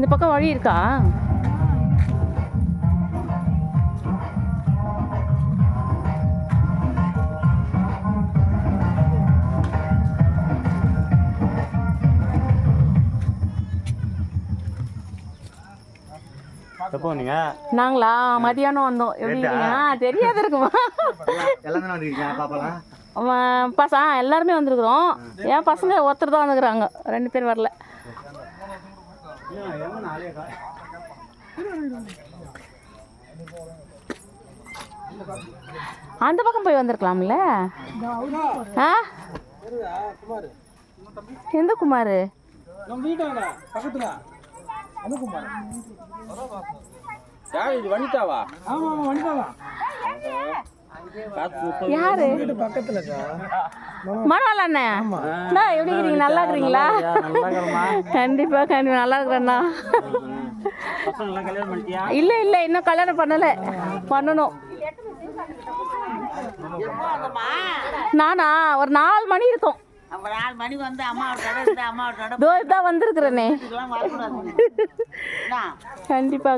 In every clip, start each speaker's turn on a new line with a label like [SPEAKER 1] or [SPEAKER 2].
[SPEAKER 1] இந்த பக்கம் வழி இருக்கா?
[SPEAKER 2] எப்போ நீங்க?
[SPEAKER 1] நாங்களா மதியானம் வந்தோம். எப்படி இருக்கீங்க? தெரியாது இருக்குமா?
[SPEAKER 2] எல்லாமே வந்துருக்கீங்க பாப்பாலாம்?
[SPEAKER 1] எல்லாருமே வந்திருக்கிறோம். என் பசங்க ஒருத்தர் தான் வந்துக்கிறாங்க, 2 பேர் வரல. அந்த பக்கம் போய் வந்திருக்கலாம்ல. ஆ எந்த குமார்?
[SPEAKER 2] வனிதாவா?
[SPEAKER 1] யாரு? மனோல அண்ணே, எப்படி இருக்கீங்க? நல்லா இருக்கிறீங்களா? கண்டிப்பா நல்லா இருக்கிறேண்ணா. இல்ல இன்னும் கல்யாணம் பண்ணணும். நானா ஒரு 4 மணி இருக்கும்.
[SPEAKER 3] 4 மணி வந்து அம்மாவோட
[SPEAKER 1] தான் வந்திருக்கிறேனே. கண்டிப்பா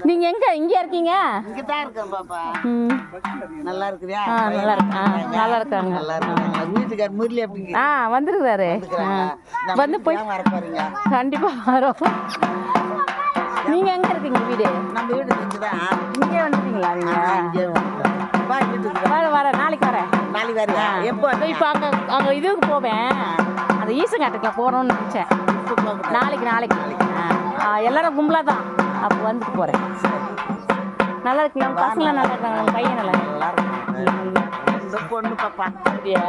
[SPEAKER 1] நீங்க எங்க இங்க இருக்கீங்க?
[SPEAKER 3] இங்கதான் இருக்கேன் பாப்பா. நல்லா இருக்கிறியா?
[SPEAKER 1] நல்லா இருக்காங்க.
[SPEAKER 3] வீட்டுக்கார் முரளி அப்படிங்க
[SPEAKER 1] வந்திருக்காரு. வந்து போய்
[SPEAKER 3] வர போறீங்க?
[SPEAKER 1] கண்டிப்பா வரோம். நீங்க எங்க இருக்கீங்க? வீடு
[SPEAKER 3] நம்ம வீடு இங்கதான்.
[SPEAKER 1] இங்கே வந்துட்டீங்களா? நீங்க வர நாளைக்கு வரேன்.
[SPEAKER 3] நாளைக்கு வரியா? எப்போ?
[SPEAKER 1] இப்போ அங்கே இதுக்கு போவேன். அந்த ஈசங்காட்டுக்கு போகிறோன்னு நினச்சேன். நாளைக்கு எல்லாரும் கும்பலாக தான். அப்போ வந்துட்டு போகிறேன். நல்லா இருக்குங்களா? பசங்களாம் நல்லா இருக்காங்க? நம்ம பையன் நல்லா
[SPEAKER 3] பொண்ணு பாப்பா.
[SPEAKER 1] அப்படியா?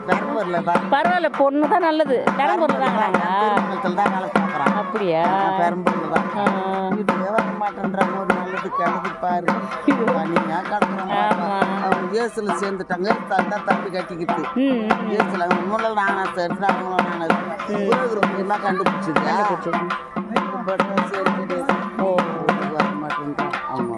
[SPEAKER 3] பெரம்பூர்ல
[SPEAKER 1] பரவாயில்ல, பொண்ணு தான் நல்லது. பெரம்பூர்ல தாங்கிறாங்க.
[SPEAKER 3] தான் வேலை பார்க்குறான்.
[SPEAKER 1] அப்படியா?
[SPEAKER 3] பெரம்பூர்ல தான். வீட்டுக்கே வர மாட்டேன்றாங்க. ஒரு நல்லது கிடக்கு பாரு. நீங்க கிடக்குறாங்க. அவங்க ஏசுல சேர்ந்துட்டாங்க. தான் தம்பி கட்டிக்கிட்டு ஏசுல முன்னல் நானா சேர்த்து அவங்களும் நானது முக்கியமா கண்டுபிடிச்சிருக்கேன். வர மாட்டேன்றான். அவங்க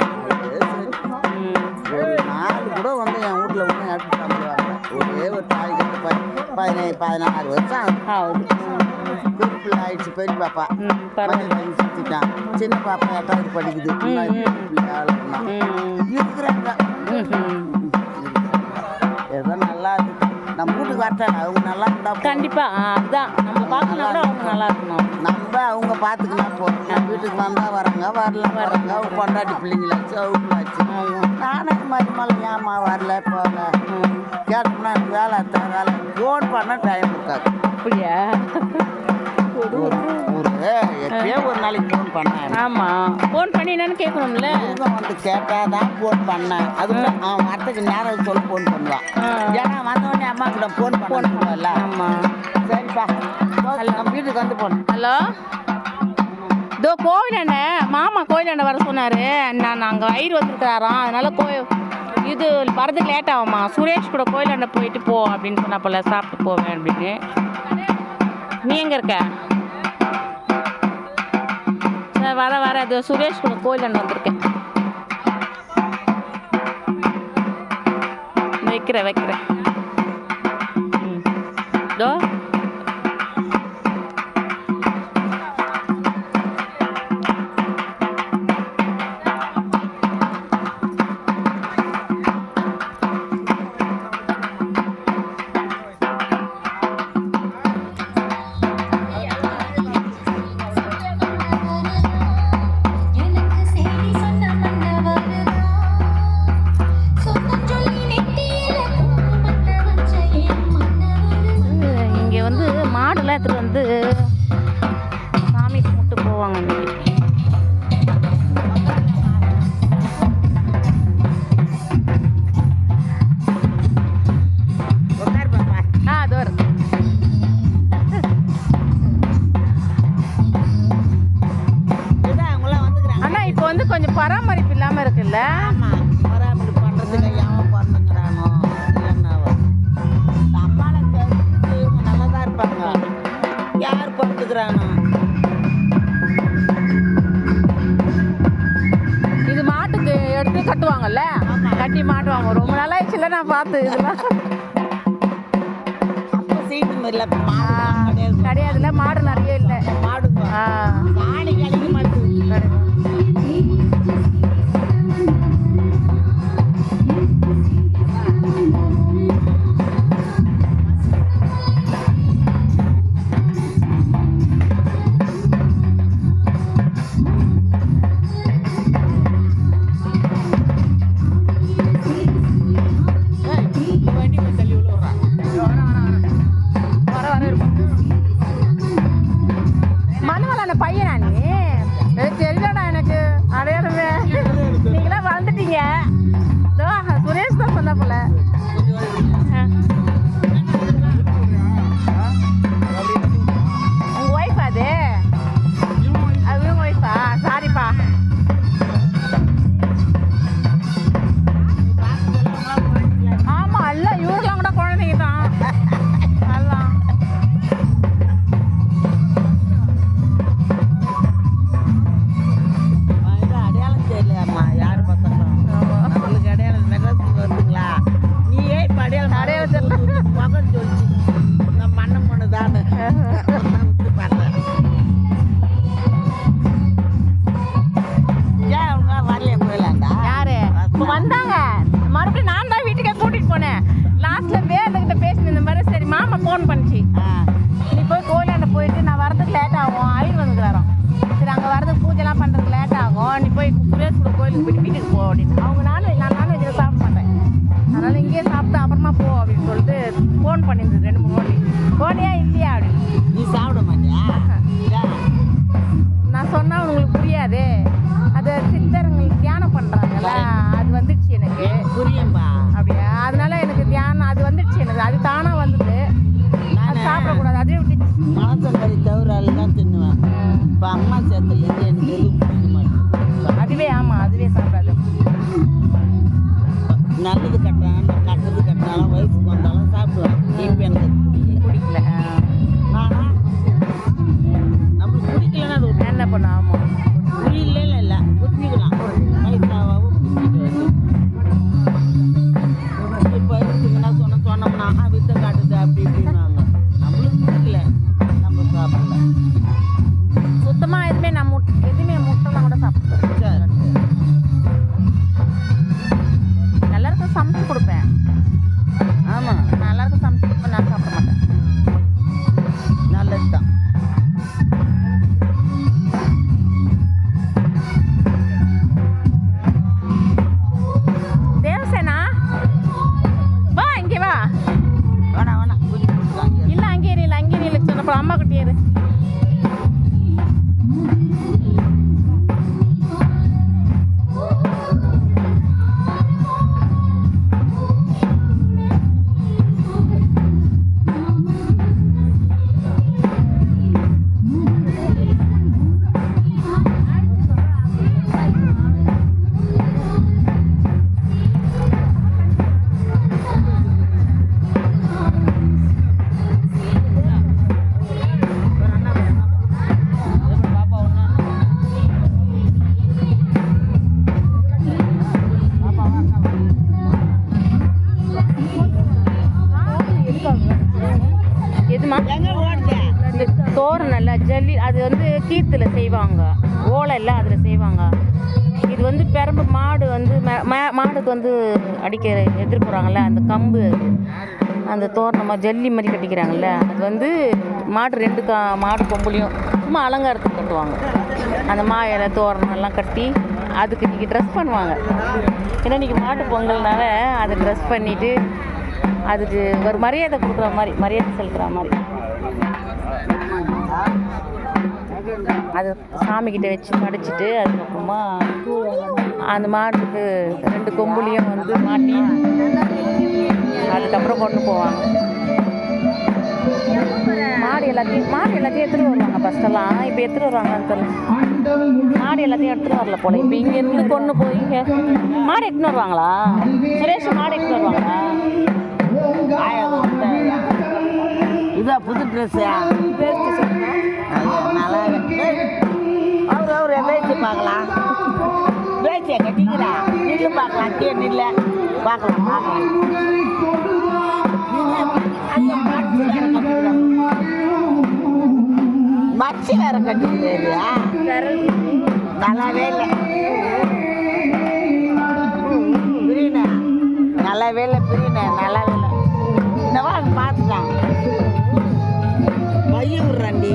[SPEAKER 3] ஒரு நாள் கூட வந்து என் வீட்டில் ஒன்றும் எடுத்து தந்துடுவாங்க. ஒரே ஒரு தாய் கட்டு 16 வருஷம் ஆகுது. பெரிய பிள்ளை ஆயிடுச்சு. பெரிய பாப்பா சுற்றிட்டான். சின்ன பாப்பா 8வது படிக்குது. இருக்கிறாங்க. ஏதோ நல்லா இருக்கு. நம்ம வீட்டுக்கு வரட்டாங்க. அவங்க நல்லா இருந்தா
[SPEAKER 1] கண்டிப்பா. அதுதான் நம்ம பார்க்கணும். அவங்க நல்லா இருக்கணும்.
[SPEAKER 3] நம்ம அவங்க பார்த்துக்கினா போதும். நம்ம வீட்டுக்கு வந்தால் வராங்க, வராங்க. அவங்க கொண்டாடி பிள்ளைங்களாச்சு, அவங்களாச்சு. நானே மருமலை ஏமா வரல போக கேட்டோம்னா எனக்கு வேலை ஃபோன் பண்ண டைம் இருக்காது.
[SPEAKER 1] அப்படியா?
[SPEAKER 3] எப்பயோ ஒரு நாளைக்கு ஃபோன் பண்ணேன்.
[SPEAKER 1] ஆமாம், ஃபோன் பண்ணி என்னன்னு கேட்கணும்ல.
[SPEAKER 3] வந்து கேட்டால் தான் ஃபோன் பண்ணேன். அதுக்கு அவன் வரத்துக்கு நேரம் சொல்லி ஃபோன் பண்ணுவான். ஏன்னா வந்தவொடனே அம்மா கிட்ட ஃபோன் பண்ணுவாங்கல்ல.
[SPEAKER 1] ஆமாம்,
[SPEAKER 3] சரிப்பா. நம்ம வீட்டுக்கு வந்து போனோம்.
[SPEAKER 1] ஹலோ, இதோ கோவிலாண்ட மாமா கோவிலாண்ட வர சொன்னார். நான் அங்கே வயிறு வந்துருக்கிறாராம். அதனால் இது வரதுக்கு லேட் ஆகும்மா. சுரேஷ் கூட கோயிலாண்ட போயிட்டு போ அப்படின்னு சொன்னாப்போல. சாப்பிட்டு போவேன் அப்படின்னு. நீ எங்கே இருக்க? வர அது சுரேஷ் கூட கோயிலாண்ட வந்திருக்கேன். வைக்கிறேன். இதோ எடுத்துட்டு வந்து சாமி கும்பிட்டு போவாங்க. அது வரும். அண்ணா இப்போ வந்து கொஞ்சம் பராமரிப்பு இல்லாமல் இருக்குல்ல.
[SPEAKER 3] பராமரிப்பு பண்ணுறதுக்கு ஏன் பண்ணுங்கிறானோ என்னவோ. அம்மாவை நல்லா தான் இருப்பாங்க. யார் படுத்துக்கிறானோ.
[SPEAKER 1] இது மாட்டுக்கு எடுத்து கட்டுவாங்கல்ல. கட்டி மாட்டுவாங்க. ரொம்ப நாளாயிடுச்சுல நான் பார்த்து. இதெல்லாம்
[SPEAKER 3] அப்போ சீட்டு மாதிரில மாடு கிடையாது.
[SPEAKER 1] கிடையாதுல்ல, மாடு நிறைய இல்லை.
[SPEAKER 3] மாடுங்க சாணி கிடைக்க மாட்டேங்குது.
[SPEAKER 1] மனுவலான பையனா நீ? தெரியலடா எனக்கு அடையாளமே. நீங்களாம் வளர்ந்துட்டீங்க. சுரேஷ் தான் சொன்ன போல. உங்க ஒய்ஃபா அது? அது உங்க ஒய்ஃபா? சாரிப்பா. ஆமா, இல்ல இவருலாம் கூட குழந்தைங்க தான். எல்லாம்
[SPEAKER 3] அடையாளம் தெரியலையாம்மா யாரு பார்த்தாலும். நம்மளுக்கு அடையாளம் மெட்ராஸுக்கு வருதுங்களா? நீ ஏன் இப்போ அடையாளம் மகன் சொல்லிச்சு இந்த மண்ணம் பொண்ணு தானே விட்டு பார்த்தேன். ஏன் அவங்க வரலையா போயிடலாண்டா?
[SPEAKER 1] யாரு இப்போ வந்தாங்க? மறுபடியும் நான் தான் வீட்டுக்கே கூட்டிட்டு போனேன். லாஸ்ட்ல வேலைக்கிட்ட பேசின இந்த மாதிரி. சரி மாமா ஃபோன் பண்ணிச்சு, நீ போய் கோயிலாண்ட போயிட்டு நான் வரதுக்கு லேட் ஆகும், ஐயர் வந்துக்கிறாரோம். சரி அங்கே வரதுக்கு பூஜைலாம் பண்ணுறதுக்கு லேட் ஆகும், நீ போய் சுரேஷ் கூட கோயிலுக்கு போயிட்டு வீட்டுக்கு போ அப்படின்னு. அவங்க நான் நான்வெஜ்ஜில் சாப்பிட மாட்டேன், அதனால் இங்கேயே சாப்பிட்டு அப்புறமா போ அப்படின்னு சொல்லிட்டு ஃபோன் பண்ணியிருந்தது 2-3 வாட்டி. போனியா இல்லையா அப்படின்னு.
[SPEAKER 3] நீ சாப்பிட மாட்டியா?
[SPEAKER 1] நான் சொன்னால் உங்களுக்கு புரியாது. அது சித்தர்கள் தியானம் பண்ணுறாங்கல்ல, அது வந்துடுச்சு எனக்கு.
[SPEAKER 3] புரியும்பா.
[SPEAKER 1] அப்படியா? அதனால எனக்கு தியானம் அது வந்துடுச்சு எனக்கு. அது தானாக வந்தது. அது சாப்பிடக்கூடாது, அதே விட்டுச்சு.
[SPEAKER 3] மனசங்கரி தவிரால் தான் தின்னுவேன். இப்போ அம்மா சேர்த்துலேருந்து எனக்கு எதுவும் பிடிக்க மாட்டேன்.
[SPEAKER 1] அதுவே ஆமாம், அதுவே சாப்பிடாது.
[SPEAKER 3] நல்லது கட்டுறது கட்டினாலும் வயசுக்கு வந்தாலும் சாப்பிடுவேன். இப்போ எனக்கு
[SPEAKER 1] பிடிக்கல.
[SPEAKER 3] நானா நம்மளுக்கு பிடிக்கலன்னா அது
[SPEAKER 1] என்ன பண்ண? ஆமாம்,
[SPEAKER 3] புரியல இல்லை புரிஞ்சுக்கலாம். வயசாகவும் புரிஞ்சுக்கலாம். இப்போ இருக்குங்கன்னா சொன்னோம்னா வித்த காட்டுது அப்படி இப்படின்னாங்க. நம்மளுக்கு பிடிக்கல, நம்ம சாப்பிடல.
[SPEAKER 1] சுத்தமாக எதுவுமே முட்டைலாம் கூட சாப்பிடுவேன்.
[SPEAKER 3] சரி
[SPEAKER 1] எல்லாருக்கும் சமைச்சு கொடுப்பேன்.
[SPEAKER 3] ஆமாம்
[SPEAKER 1] நான் எல்லாருக்கும் சமைச்சு கொடுப்பேன், நான் சாப்பிட மாட்டேன்.
[SPEAKER 3] நல்லது தான்.
[SPEAKER 1] தேவசேனா வா, இங்கே வா.
[SPEAKER 3] வேணாம்
[SPEAKER 1] இல்லை அங்கே இல்லை, அங்கே இல்லை சொன்னப்போ அம்மா கிட்டே இரு. எதுமா? இந்த தோரணல்ல ஜல்லி, அது வந்து கீத்தில் செய்வாங்க, ஓலை எல்லாம் அதில் செய்வாங்க. இது வந்து பெரம்பு மாடு வந்து மாடுக்கு வந்து அடிக்க எடுத்துகிட்டு போகிறாங்கல்ல, அந்த கம்பு, அந்த தோரணமாக ஜல்லி மாதிரி கட்டிக்கிறாங்கல்ல, அது வந்து மாடு 2 மாடு கொம்புலையும் சும்மா அலங்காரத்துக்கு கட்டுவாங்க. அந்த இலை தோரணெல்லாம் கட்டி அதுக்கு இன்றைக்கி ட்ரெஸ் பண்ணுவாங்க. ஏன்னா இன்றைக்கி மாட்டு பொங்கல்னால அதை ட்ரெஸ் பண்ணிவிட்டு அதுக்கு ஒரு மரியாதை கொடுக்குற மாதிரி, மரியாதை செலுத்துகிற மாதிரி அது சாமிக்கிட்ட வச்சு படைச்சிட்டு அதுக்கப்புறமா அந்த மாட்டுக்கு 2 கொம்புலையும் வந்து மாட்டி அதுக்கப்புறம் கொண்டு போவாங்க. மாடு எல்லாத்தையும் எடுத்துகிட்டு வருவாங்க ஃபஸ்ட்டெல்லாம். இப்போ எடுத்துகிட்டு வருவாங்கன்னு தெரியல. மாடு எல்லாத்தையும் எடுத்துகிட்டு வரல போல. இப்போ இங்கேருந்து கொண்டு போய் மாடு எடுத்துன்னு வருவாங்களா? சுரேஷ் மாடு எடுத்துன்னு வருவாங்களா?
[SPEAKER 3] இதா புது ட்ரெஸ்ஸு நல்லா அவரு வேச்சு பார்க்கலாம். வேச்சியை கட்டிக்கிறா நில்லு பார்க்கலாம். நில்ல பார்க்கலாம். குச்சி வேற கட்டிக்கிறியா? நல்லாவே இல்லை பிரியின, நல்லாவே இல்லை பிரியின, நல்லாவே இல்லை. இந்த வாங்க பார்த்துட்டான் பைய விட்றாண்டி.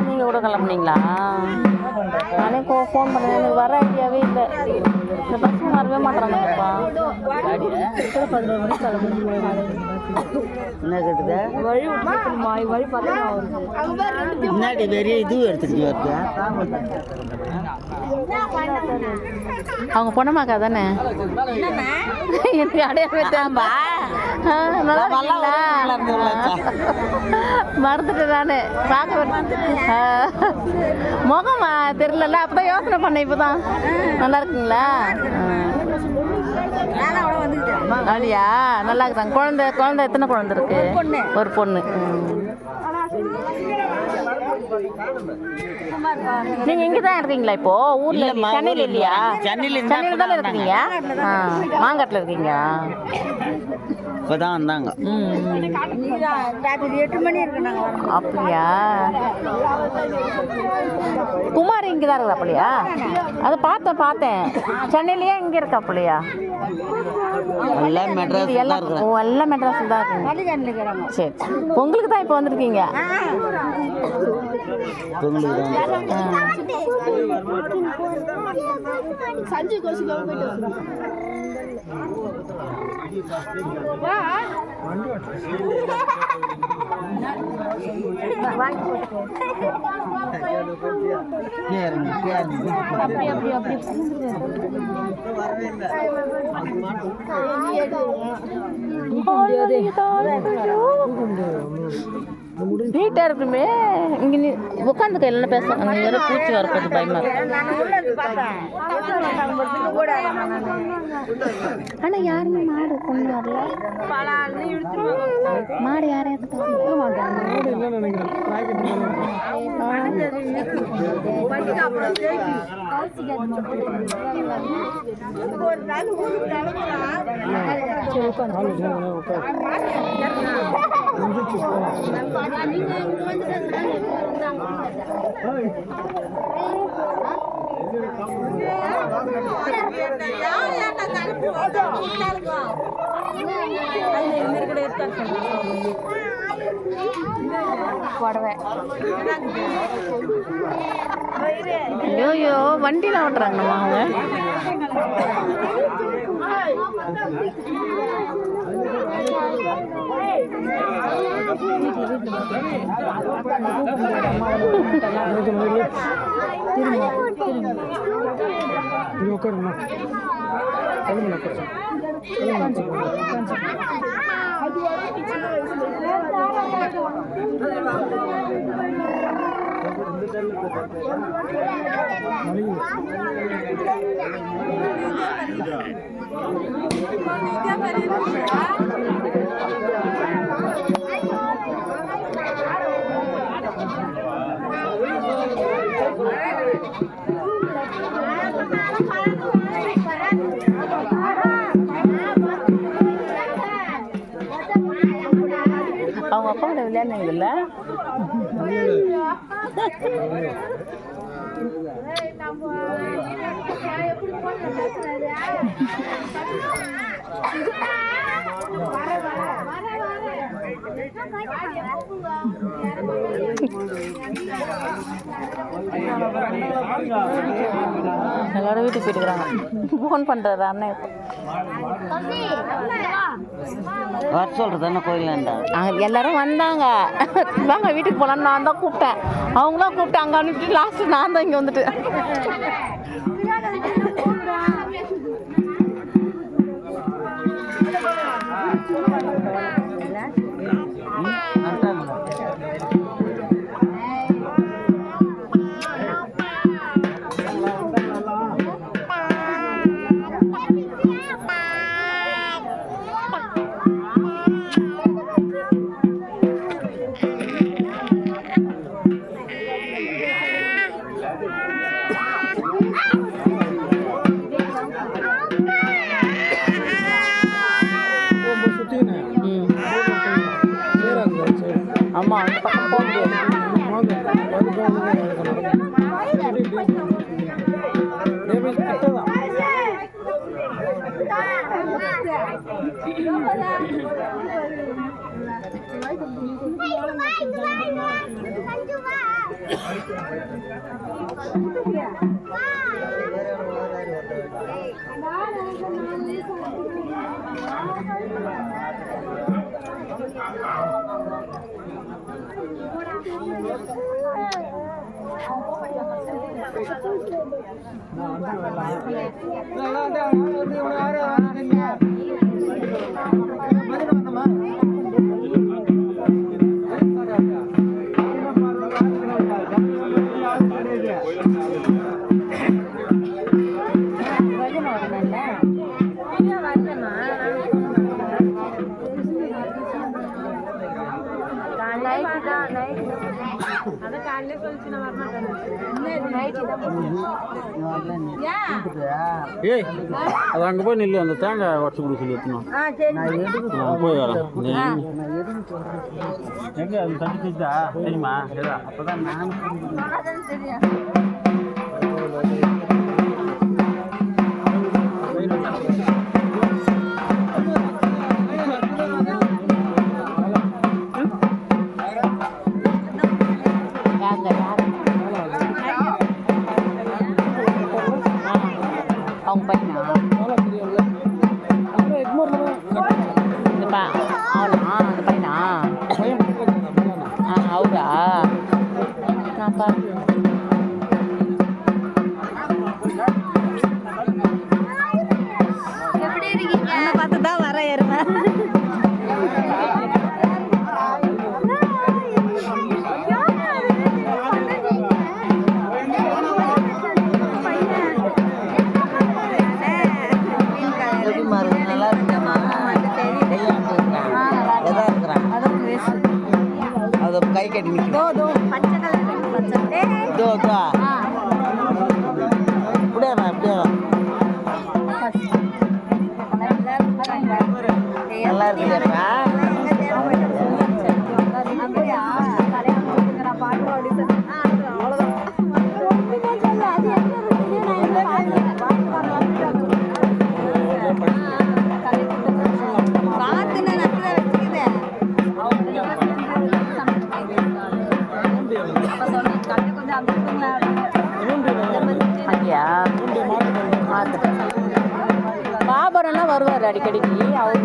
[SPEAKER 1] நீங்கள் கூட கிளம்புனீங்களா? நானே ஃபோன் பண்ணேன், எனக்கு வர ஐடியாவே இல்லை. இந்த பஸ் வரவே மாட்டேறாங்கப்பா.
[SPEAKER 3] என்ன கேட்டுக்க
[SPEAKER 1] வழி விட்டுமா வழி பார்த்தா
[SPEAKER 3] முன்னாடி வெறிய இதுவும் எடுத்துக்கிட்டு வருது.
[SPEAKER 1] அவங்க பொண்ணமாக்கா தானே? எனக்கு அடையாளம்பா மறந்துட்டேன் நானு. பார்க்க முகமா தெரியல, அப்பதான் யோசனை பண்ணேன். இப்பதான் நல்லா இருக்குங்களா? அப்படியா? நல்லா இருக்குதாங்க. குழந்தை எத்தனை குழந்தை இருக்கு? ஒரு பொண்ணு. நீங்க இங்க தான் இருக்கீங்களா இப்போ? ஊர்ல சென்னையில இல்லையா? சென்னையில தானே இருக்கீங்க? மாங்காட்டுல இருக்கீங்க?
[SPEAKER 3] இப்பதான் வந்தாங்க.
[SPEAKER 4] 8 மணி இருக்கு.
[SPEAKER 1] அப்படியா? குமார் இங்க தான் இருக்கா அப்படியா? அதை பார்த்தேன். சென்னையிலயே இங்க இருக்கா அப்படியா?
[SPEAKER 3] எல்லாம்
[SPEAKER 1] மெட்ராஸ் தான் இருக்குங்க. சரி, பொங்கலுக்கு தான் இப்போ வந்திருக்கீங்க.
[SPEAKER 4] சஞ்சய் கோஷிக்காக போயிட்டு அப்படி
[SPEAKER 1] நீட்டா இருக்குமே இங்க நீ உட்காந்து கையில பேச அங்க வேற பூச்சி வரப்போது பயமா ஆனா யாருமே மாடு கொண்டு வரல மாடு யாரையும் ஐயோ வண்டியில ஓட்டுறாங்க அவங்க அவங்க அப்பா கூட விளையாடுனீங்கல்ல எல்லாரும் வீட்டுக்கு போயிட்டு இருக்கிறாங்க ஃபோன் பண்ணுறாரு அண்ணன்
[SPEAKER 3] வர சொல்கிறது என்ன கோயிலாண்டா
[SPEAKER 1] எல்லாரும் வந்தாங்க வாங்க வீட்டுக்கு போகலான்னு நான் தான் கூப்பிட்டேன் அவங்களும் கூப்பிட்டு அங்கே அனுப்பிட்டு லாஸ்ட்டு நான் தான் இங்கே வந்துட்டு ஆமாம் அந்த பக்கம் போக
[SPEAKER 5] ஏய் அது அங்கே போய் நில்லு அந்த தேங்காய் உடச்சு கொடுக்க சொல்லி எடுத்துணும் போய் வரேன் எங்கே அது தண்ணி செஞ்சா தெரியுமா ஏதா அப்போ தான் நான்
[SPEAKER 1] அவங்க பையனா அவனா அந்த பையனா அவரா நான் பாரு
[SPEAKER 4] பார்த்து தான் வர ஏறுவேன்
[SPEAKER 3] கை கட்டி நிற்கும் இப்படியே வா இப்படியே வா நல்லா இருக்குல்லப்பா
[SPEAKER 1] பாபரெல்லாம் வருவார் அடிக்கடிக்கு அவரு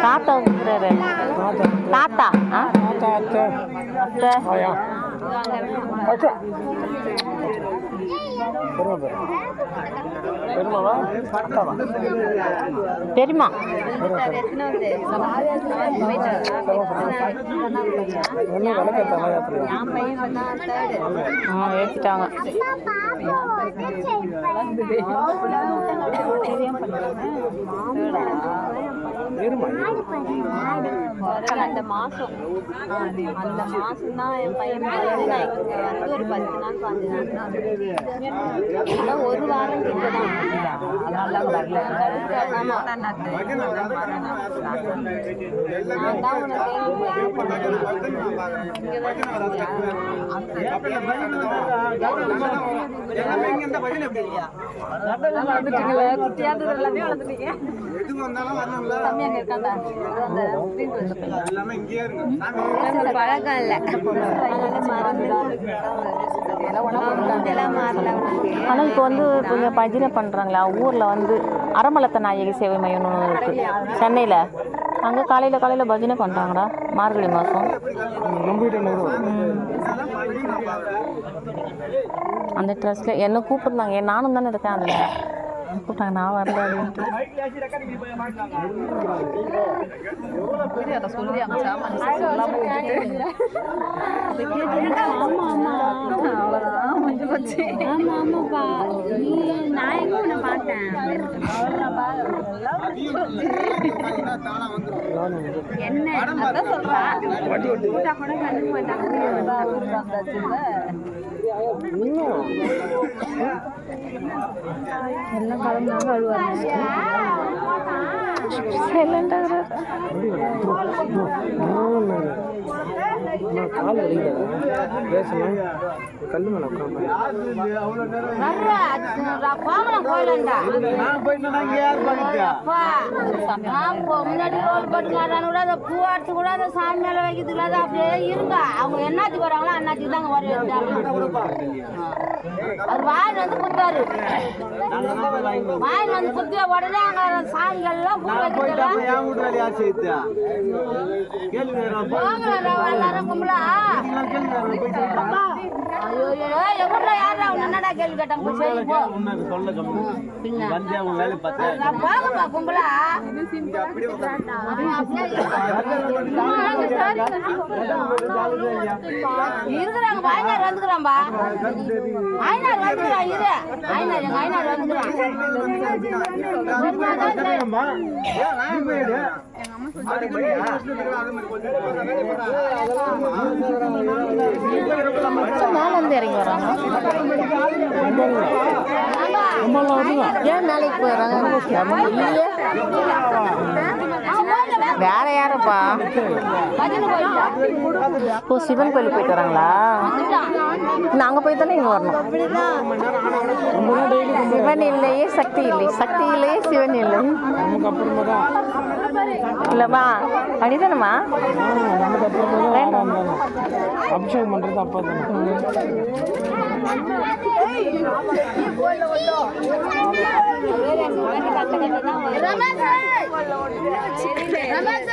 [SPEAKER 1] தாத்தா இருக்கிறாரு தாத்தா பெரியமா ஏற்றிட்டாங்க
[SPEAKER 6] அந்த மாசம் தான் என் பையன் வந்து ஒரு 10 நாள் 5 நாள் ஒரு வாரம் பழக்கம் இல்லை
[SPEAKER 1] ஆனால் இப்போ வந்து கொஞ்சம் பஜனை பண்ணுறாங்களா ஊரில் வந்து அரமலத்த நாயகி சேவை மையம்னு ஒன்று இருக்குது சென்னையில் அங்கே காலையில் பஜனை பண்ணுறாங்கடா மார்கழி மாதம் அந்த ட்ரெஸ்ஸில் என்ன கூப்பிட்டுருந்தாங்க நானும் தானே இருக்கேன் அதில் கூப்பிட்டாங்க நான் வரல அப்படின்ட்டு எல்லாம் கலந்தாங்க அழுவாங்க
[SPEAKER 5] கால் வலிக்குது பேசலாம் கல் மேலே
[SPEAKER 6] முன்னாடி பூ அடிச்சு கூட அந்த சாமி மேல வைக்கிறதுக்கு அப்படியே இருங்க அவங்க என்னத்துக்கு வராங்களோ அண்ணாத்துக்கு தாங்க வர அவர் வாயில் வந்து குத்தாரு வாயில் வந்து குத்திய உடனே அங்க சாமிகள்லாம் பூ வைக்கிறதெல்லாம் எல்லாரும் கும்பலா ஐயோ எவ்வளோ யாரா அவன் என்னடா கேள்வி கேட்டாங்க போய் சரி போ
[SPEAKER 5] உனக்கு சொல்ல கம்மி
[SPEAKER 6] பின்ன
[SPEAKER 5] வந்து அவன் வேலை பார்த்தேன்
[SPEAKER 6] நான் போகப்பா கும்பலா இருக்கிறாங்க ஐநார் வந்துக்கிறான்பா ஐநார் வந்துக்கிறான் இரு ஐநார் எங்க ஐநார் வந்துக்கிறான்
[SPEAKER 1] மேல இருந்து இறங்கி வராங்க. ஏன் மேலைக்கு போயிடுறாங்க? இல்லையே, வேற யாரப்பா? ஓ, சிவன் கோயிலுக்கு போயிட்டு வராங்களா? நாங்க போய் தானே இங்க வரணும். சிவன் இல்லையே சக்தி இல்லை, சக்தி இல்லையே சிவன் இல்லை. இல்லம்மா அடிதானம்மா
[SPEAKER 5] அபிஷேகம் பண்றது அப்பா தானே.
[SPEAKER 6] ரமேஷ்